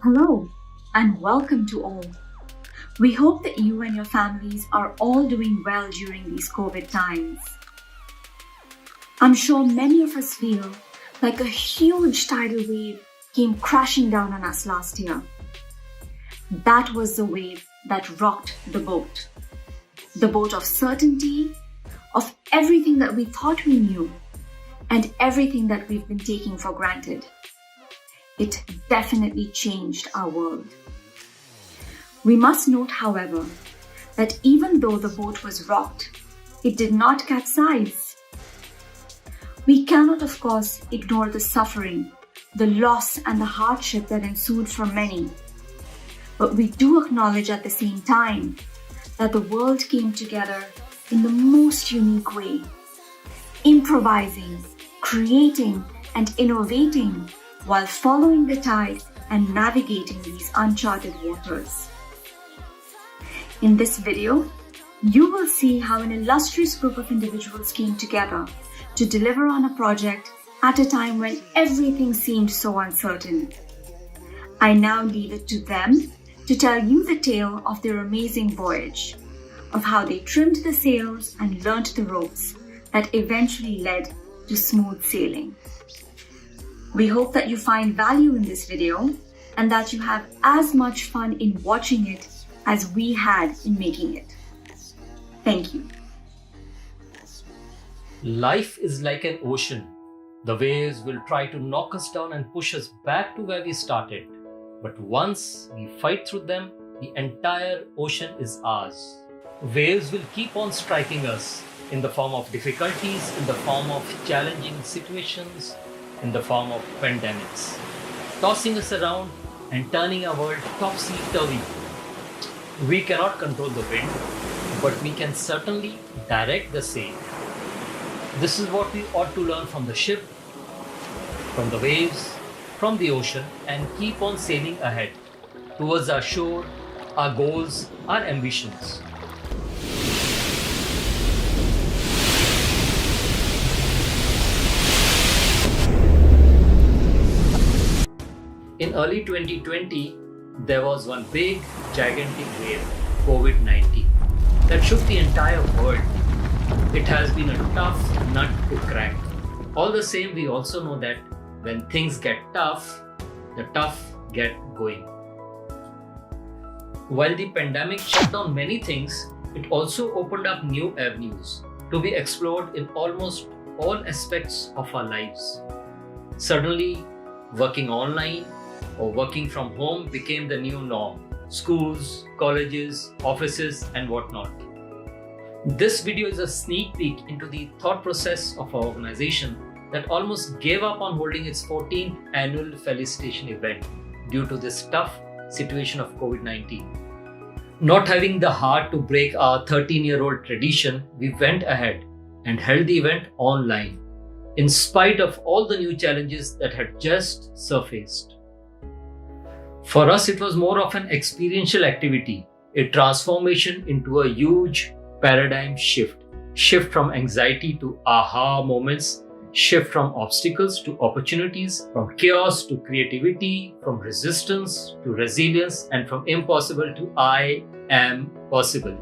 Hello and welcome to all. We hope that you and your families are all doing well during these COVID times. I'm sure many of us feel like a huge tidal wave came crashing down on us last year. That was the wave that rocked the boat. The boat of certainty, of everything that we thought we knew, and everything that we've been taking for granted. It definitely changed our world. We must note, however, that even though the boat was rocked, it did not capsize. We cannot, of course, ignore the suffering, the loss, and the hardship that ensued for many. But we do acknowledge at the same time that the world came together in the most unique way, improvising, creating, and innovating while following the tide and navigating these uncharted waters. In this video, you will see how an illustrious group of individuals came together to deliver on a project at a time when everything seemed so uncertain. I now leave it to them to tell you the tale of their amazing voyage, of how they trimmed the sails and learnt the ropes that eventually led to smooth sailing. We hope that you find value in this video and that you have as much fun in watching it as we had in making it. Thank you. Life is like an ocean. The waves will try to knock us down and push us back to where we started. But once we fight through them, the entire ocean is ours. Waves will keep on striking us in the form of difficulties, in the form of challenging situations, in the form of pandemics, tossing us around and turning our world topsy-turvy. We cannot control the wind, but we can certainly direct the sail. This is what we ought to learn from the ship, from the waves, from the ocean, and keep on sailing ahead towards our shore, our goals, our ambitions. In early 2020, there was one big, gigantic wave, COVID-19, that shook the entire world. It has been a tough nut to crack. All the same, we also know that when things get tough, the tough get going. While the pandemic shut down many things, it also opened up new avenues to be explored in almost all aspects of our lives. Suddenly, working online or working from home became the new norm. Schools, colleges, offices, and whatnot. This video is a sneak peek into the thought process of our organization that almost gave up on holding its 14th annual Felicitation event due to this tough situation of COVID-19. Not having the heart to break our 13-year-old tradition, we went ahead and held the event online, in spite of all the new challenges that had just surfaced. For us, it was more of an experiential activity, a transformation into a huge paradigm shift. Shift from anxiety to aha moments, shift from obstacles to opportunities, from chaos to creativity, from resistance to resilience, and from impossible to I am possible.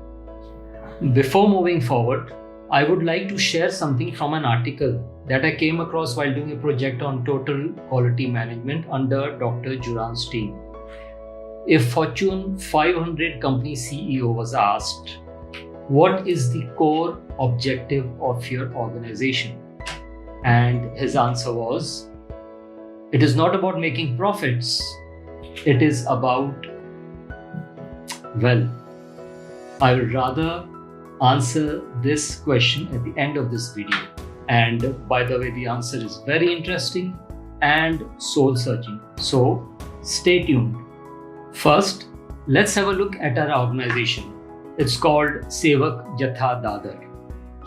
Before moving forward, I would like to share something from an article that I came across while doing a project on total quality management under Dr. Juran's team. A Fortune 500 company CEO was asked, "What is the core objective of your organization?" And his answer was, "It is not about making profits. It is about, well, I will rather answer this question at the end of this video. And by the way, the answer is very interesting and soul-searching. So stay tuned. First, let's have a look at our organization. It's called Sewa Dadar.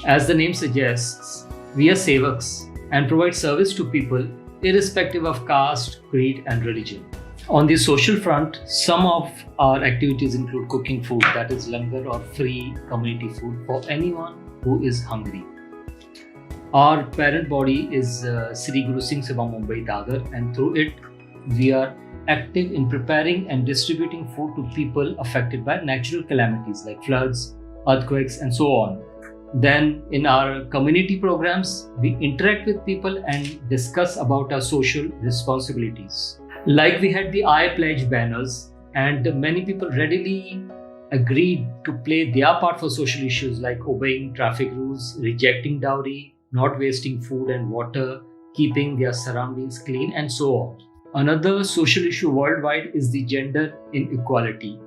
As the name suggests, we are Sevaks and provide service to people irrespective of caste, creed, and religion. On the social front, some of our activities include cooking food, that is langar or free community food for anyone who is hungry. Our parent body is Sri Guru Singh Sabha Mumbai Dadar, and through it we are active in preparing and distributing food to people affected by natural calamities like floods, earthquakes, and so on. Then, in our community programs, we interact with people and discuss about our social responsibilities. Like we had the I Pledge banners, and many people readily agreed to play their part for social issues like obeying traffic rules, rejecting dowry, not wasting food and water, keeping their surroundings clean, and so on. Another social issue worldwide is the gender inequality.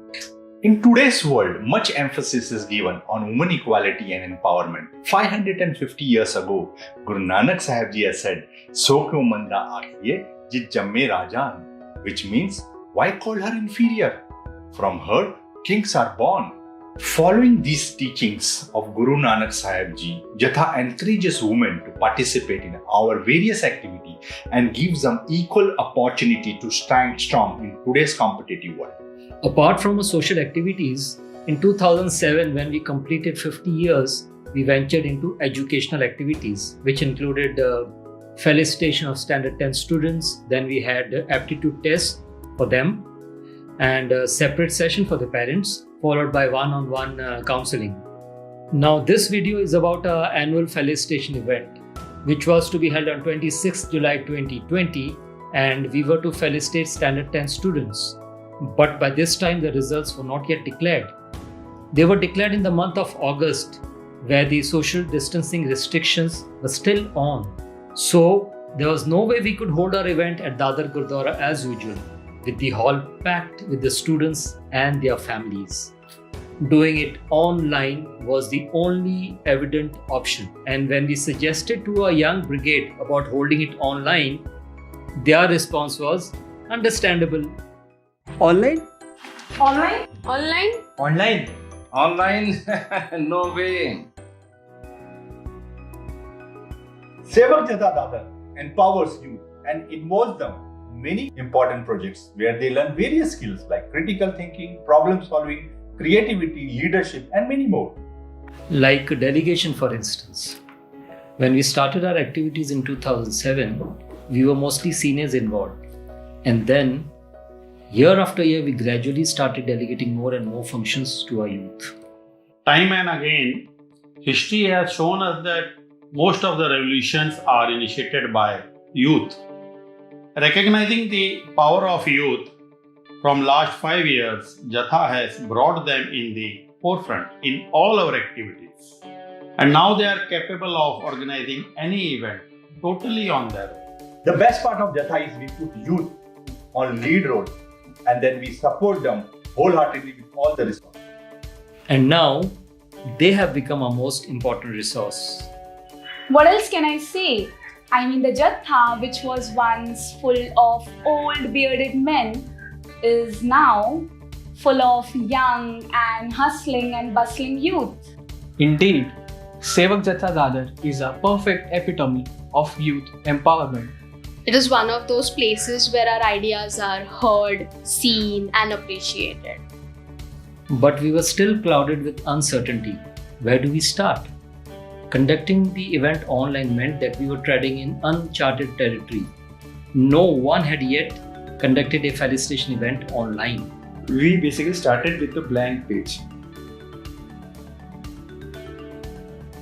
In today's world, much emphasis is given on women equality and empowerment. 550 years ago, Guru Nanak Sahib Ji has said, "So kyo manda aakhiye jit jamme rajan," which means, why call her inferior? From her, kings are born. Following these teachings of Guru Nanak Sahib Ji, Jatha encourages women to participate in our various activities and gives them equal opportunity to stand strong in today's competitive world. Apart from our social activities, in 2007, when we completed 50 years, we ventured into educational activities, which included felicitation of standard 10 students. Then we had aptitude tests for them and a separate session for the parents, followed by one-on-one counseling. Now, this video is about our annual felicitation event, which was to be held on 26th July 2020, and we were to felicitate standard 10 students. But by this time, the results were not yet declared. They were declared in the month of August, where the social distancing restrictions were still on. So, there was no way we could hold our event at Dadar Gurudwara as usual, with the hall packed with the students and their families. Doing it online was the only evident option. And when we suggested to our young brigade about holding it online, their response was understandable. Online? Online? Online? Online? Online? No way. Sewa Dadar empowers youth and involves them in many important projects where they learn various skills like critical thinking, problem solving, creativity, leadership, and many more. Like a delegation, for instance. When we started our activities in 2007, we were mostly seniors involved. And then, year after year, we gradually started delegating more and more functions to our youth. Time and again, history has shown us that most of the revolutions are initiated by youth. Recognizing the power of youth, from last 5 years, Jatha has brought them in the forefront in all our activities. And now they are capable of organizing any event totally on their own. The best part of Jatha is we put youth on lead role and then we support them wholeheartedly with all the resources. And now, they have become our most important resource. What else can I say? I mean, the Jatha, which was once full of old bearded men, is now full of young and hustling and bustling youth. Indeed, Sevak Jatha Dadar is a perfect epitome of youth empowerment. It is one of those places where our ideas are heard, seen, and appreciated. But we were still clouded with uncertainty. Where do we start? Conducting the event online meant that we were treading in uncharted territory. No one had yet conducted a felicitation event online. We basically started with a blank page.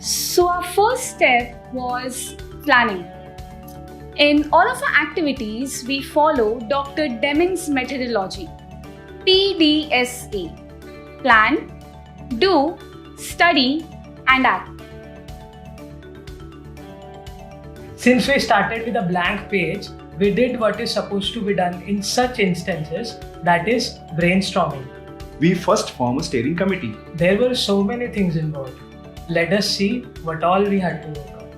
So our first step was planning. In all of our activities, we follow Dr. Deming's methodology, PDSA. Plan, do, study, and act. Since we started with a blank page, we did what is supposed to be done in such instances, that is brainstorming. We first formed a steering committee. There were so many things involved. Let us see what all we had to work on.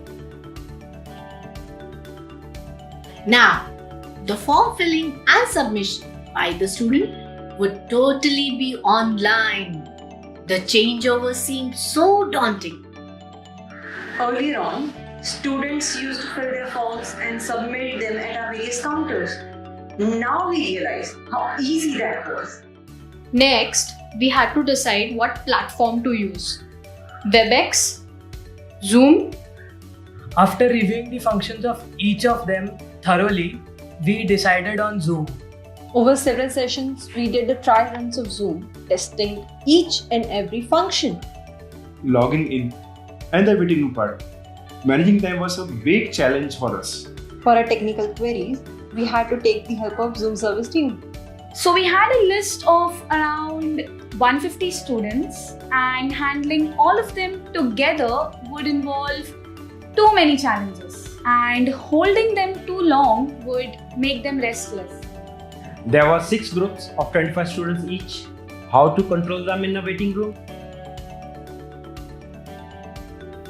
Now, the form filling and submission by the student would totally be online. The changeover seemed so daunting. Earlier on, students used to fill their forms and submit them at our various counters. Now we realize how easy that was. Next, we had to decide what platform to use. WebEx, Zoom. After reviewing the functions of each of them thoroughly, we decided on Zoom. Over several sessions, we did the try runs of Zoom, testing each and every function. Logging in and the waiting room part. Managing them was a big challenge for us. For our technical queries, we had to take the help of Zoom service team. So we had a list of around 150 students, and handling all of them together would involve too many challenges, and holding them too long would make them restless. There were 6 groups of 25 students each. How to control them in the waiting room?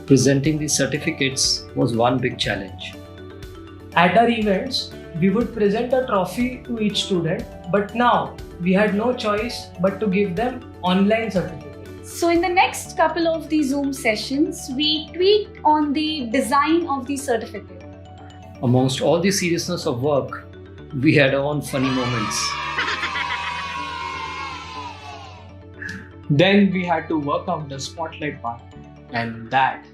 Presenting the certificates was one big challenge. At our events, we would present a trophy to each student, but now we had no choice but to give them online certificates. So in the next couple of the Zoom sessions, we tweaked on the design of the certificate. Amongst all the seriousness of work, we had our own funny moments. Then we had to work out the spotlight part, and that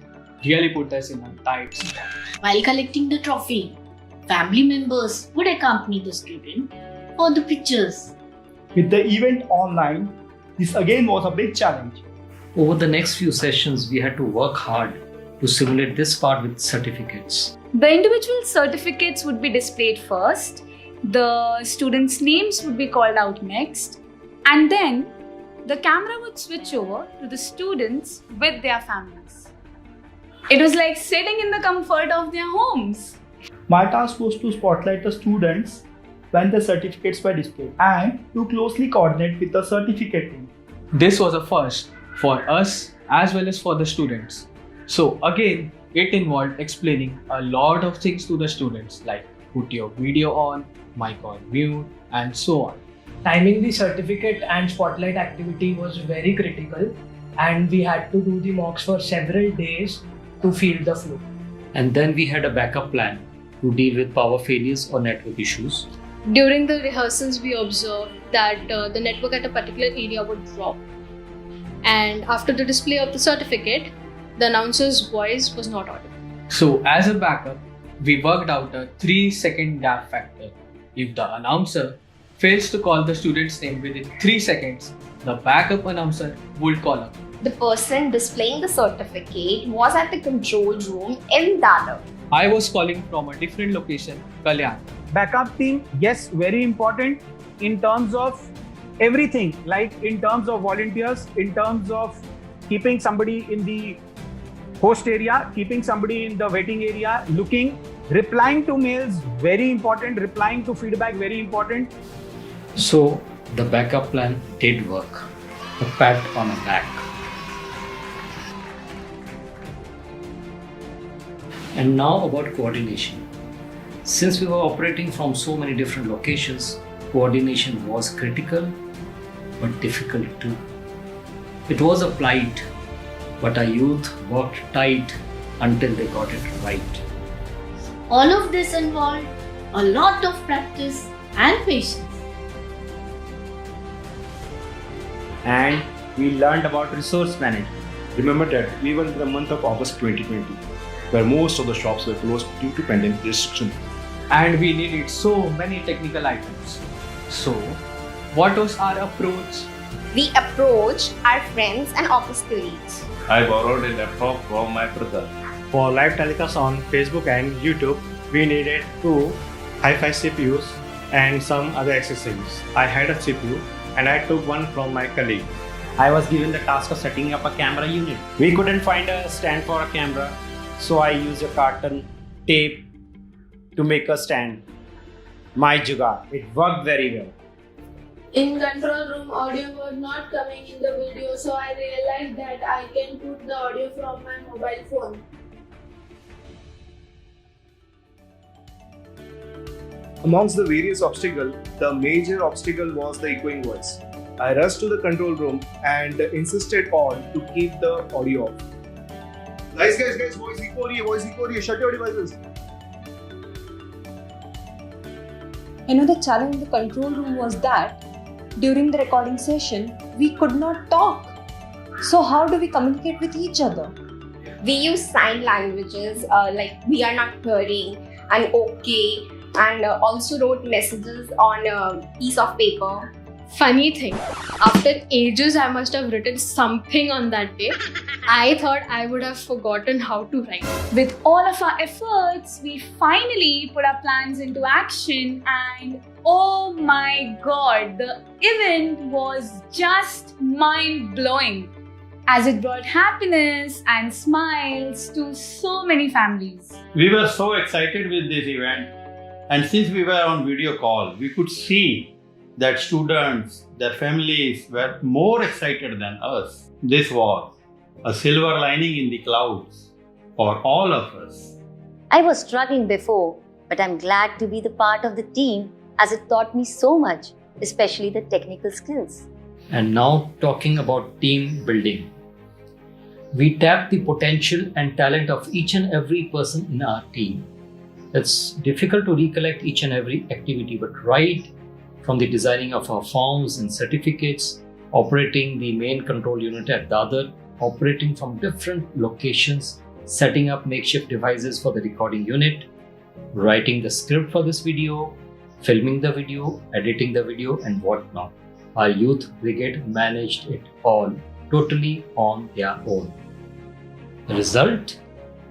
really put us in a tight spot. While collecting the trophy, family members would accompany the student for the pictures. With the event online, this again was a big challenge. Over the next few sessions, we had to work hard to simulate this part with certificates. The individual certificates would be displayed first, the students' names would be called out next, and then the camera would switch over to the students with their families. It was like sitting in the comfort of their homes. My task was to spotlight the students when the certificates were displayed and to closely coordinate with the certificate team. This was a first for us as well as for the students. So again, it involved explaining a lot of things to the students, like put your video on, mic on mute, and so on. Timing the certificate and spotlight activity was very critical, and we had to do the mocks for several days to feel the flow. And then we had a backup plan to deal with power failures or network issues. During the rehearsals, we observed that the network at a particular area would drop. And after the display of the certificate, the announcer's voice was not audible. So as a backup, we worked out a 3-second gap factor. If the announcer fails to call the student's name within 3 seconds, the backup announcer would call up. The person displaying the certificate was at the control room in Dadar. I was calling from a different location, Kalyan. Backup team, yes, very important in terms of everything, like in terms of volunteers, in terms of keeping somebody in the host area, keeping somebody in the waiting area, replying to mails, very important, replying to feedback, very important. So the backup plan did work. A pat on the back. And now about coordination. Since we were operating from so many different locations, coordination was critical but difficult too. It was a plight, but our youth worked tight until they got it right. All of this involved a lot of practice and patience. And we learned about resource management. Remember that we were in the month of August 2020, where most of the shops were closed due to pandemic restrictions. And we needed so many technical items. So, what was our approach? We approached our friends and office colleagues. I borrowed a laptop from my brother. For live telecast on Facebook and YouTube, we needed 2 hi-fi CPUs and some other accessories. I had a CPU and I took one from my colleague. I was given the task of setting up a camera unit. We couldn't find a stand for a camera, so I used a carton tape to make a stand. My jugaad, it worked very well. In control room, audio was not coming in the video, so I realized that I can put the audio from my mobile phone. Amongst the various obstacles, the major obstacle was the echoing voice. I rushed to the control room and insisted on to keep the audio off. Guys, voice echo rahi hai, shut your devices. Another challenge in the control room was that during the recording session, we could not talk. So how do we communicate with each other? We use sign languages like we are not hearing and okay and also wrote messages on a piece of paper. Funny thing, after ages I must have written something on that day. I thought I would have forgotten how to write. With all of our efforts, we finally put our plans into action, and oh my god, the event was just mind-blowing as it brought happiness and smiles to so many families. We were so excited with this event, and since we were on video call, we could see that students, their families were more excited than us. This was a silver lining in the clouds for all of us. I was struggling before, but I'm glad to be the part of the team as it taught me so much, especially the technical skills. And now talking about team building. We tap the potential and talent of each and every person in our team. It's difficult to recollect each and every activity, but right from the designing of our forms and certificates, operating the main control unit at Dadar, operating from different locations, setting up makeshift devices for the recording unit, writing the script for this video, filming the video, editing the video, and whatnot. Our youth brigade managed it all totally on their own. The result?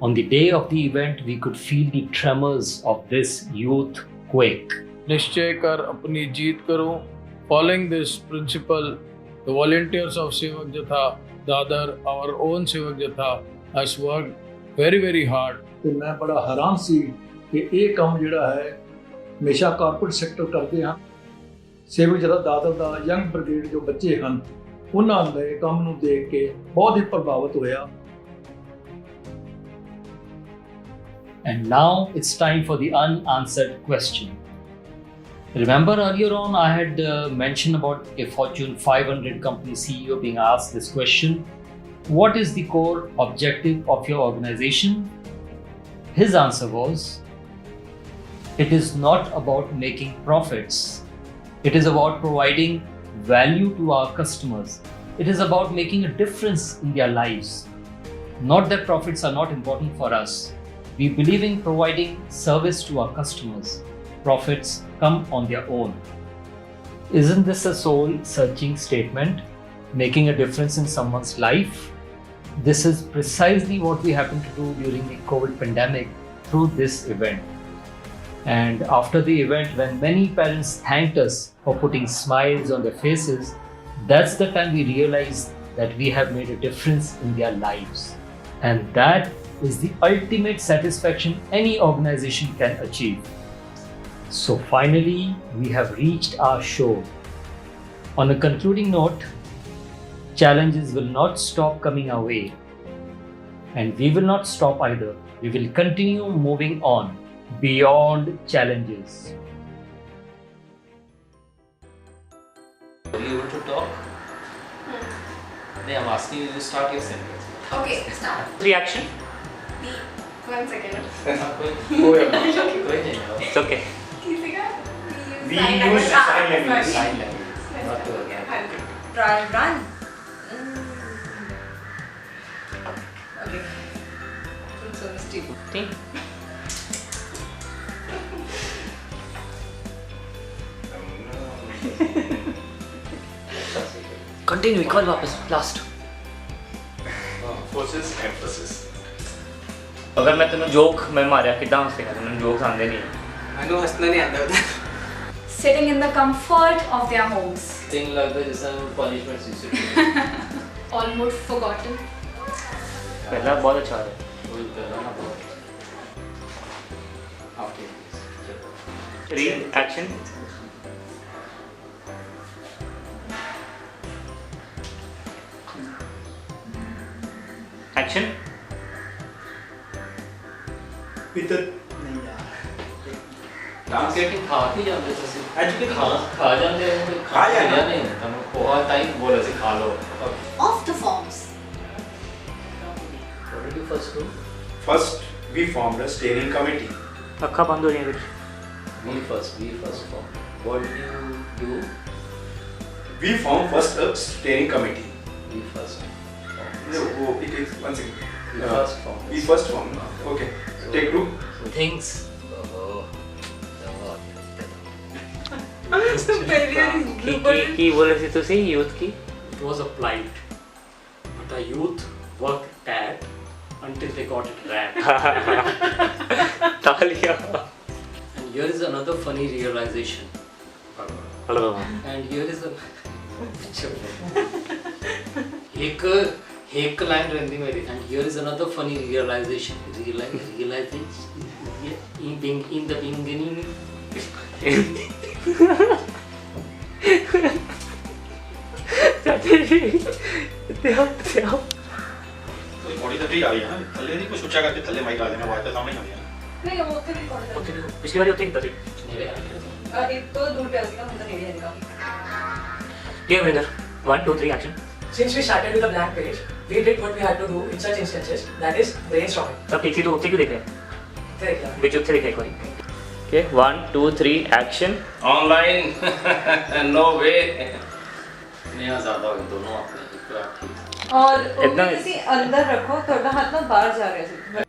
On the day of the event, we could feel the tremors of this youth quake. निश्चय कर अपनी जीत करो. Following this principle, the volunteers of Sevak Jatha Dadar, our own Sevak Jatha, has worked very hard. ਤੇ ਮੈਂ ਬੜਾ ਹੈਰਾਨ ਸੀ ਕਿ ਇਹ ਕੰਮ ਜਿਹੜਾ ਹੈ ਹਮੇਸ਼ਾ ਕਾਰਪੋਰੇਟ ਸੈਕਟਰ ਕਰਦੇ ਹਨ. ਸੇਵਕ ਜਥਾ ਦਾਦਰ ਦਾ ਯੰਗ ਬ੍ਰਿਗੇਡ ਜੋ ਬੱਚੇ ਹਨ, ਉਹਨਾਂ ਦੇ ਕੰਮ ਨੂੰ ਦੇਖ ਕੇ ਬਹੁਤ ਹੀ ਪ੍ਰਭਾਵਿਤ ਹੋਇਆ. And now it's time for the unanswered question. Remember earlier on I had mentioned about a Fortune 500 company CEO being asked this question. What is the core objective of your organization? His answer was, it is not about making profits. It is about providing value to our customers. It is about making a difference in their lives. Not that profits are not important for us. We believe in providing service to our customers. Profits come on their own. Isn't this a soul-searching statement? Making a difference in someone's life? This is precisely what we happened to do during the COVID pandemic through this event. And after the event, when many parents thanked us for putting smiles on their faces, that's the time we realized that we have made a difference in their lives. And that is the ultimate satisfaction any organization can achieve. So finally, we have reached our show. On a concluding note, challenges will not stop coming our way. And we will not stop either. We will continue moving on beyond challenges. Are you able to talk? I'm asking you to start your sentence. Okay, start. Reaction? One second. It's okay. We use sign language. Sign language. Not to Run. Okay. So Steve. Continue. Call वापस. Last. Forces emphasis. अगर मैं तेन joke मैं मारिया कितना हंसेगा तेन jokes आंदे नहीं मैंने हंसना नहीं आता उधर. Sitting in the comfort of their homes. Thing like that is a punishment system. Almost forgotten. पहला बहुत अच्छा है. वही पहला ना बहुत. Read action. Action. Peter. Educating खा के जाते थे सिर्फ. Educating खा जाते हैं खा जाना नहीं तब बहुत टाइम बोला से खा लो. Off the forms. What did you first do? First, we formed a steering committee. अक्खा बंद हो रही है. We first formed. What did you do? We formed first a steering committee. We first. No, it is one second. We first formed. Okay. Take two. Things. की बोल रहे थे तुसी youth की? It was a plight, but a youth worked at until they got it right. तालियां. And here is another funny realization. Hello. And here is a एक line रहती मेरी. And here is another funny realization. Realization being in the beginning. Body तो ठीक आ रही है ना, थल्ले नहीं कुछ ऊंचा करके थल्ले माइक आ देना, आवाज तो सामने ही आ रही है। नहीं वो तो रिकॉर्ड है। पिछली बार होती थी एक तो दूर पे आएगा मतलब नहीं आएगा। Dear Vinder, 1, 2, 3 action. Since we started with a blank page, we did what we had to do in such instances, that is brainstorming. सब ठीक थी तो उत्ते क्यों देख रहे हैं? बीच उत्ते देख रहे हैं Okay, 1, 2, 3 action. Online. No way. नहीं ज़्यादा हो गए दोनों अपने। और वो भी किसी अंदर रखो, थोड़ा हाथ ना बाहर जा रहे हैं।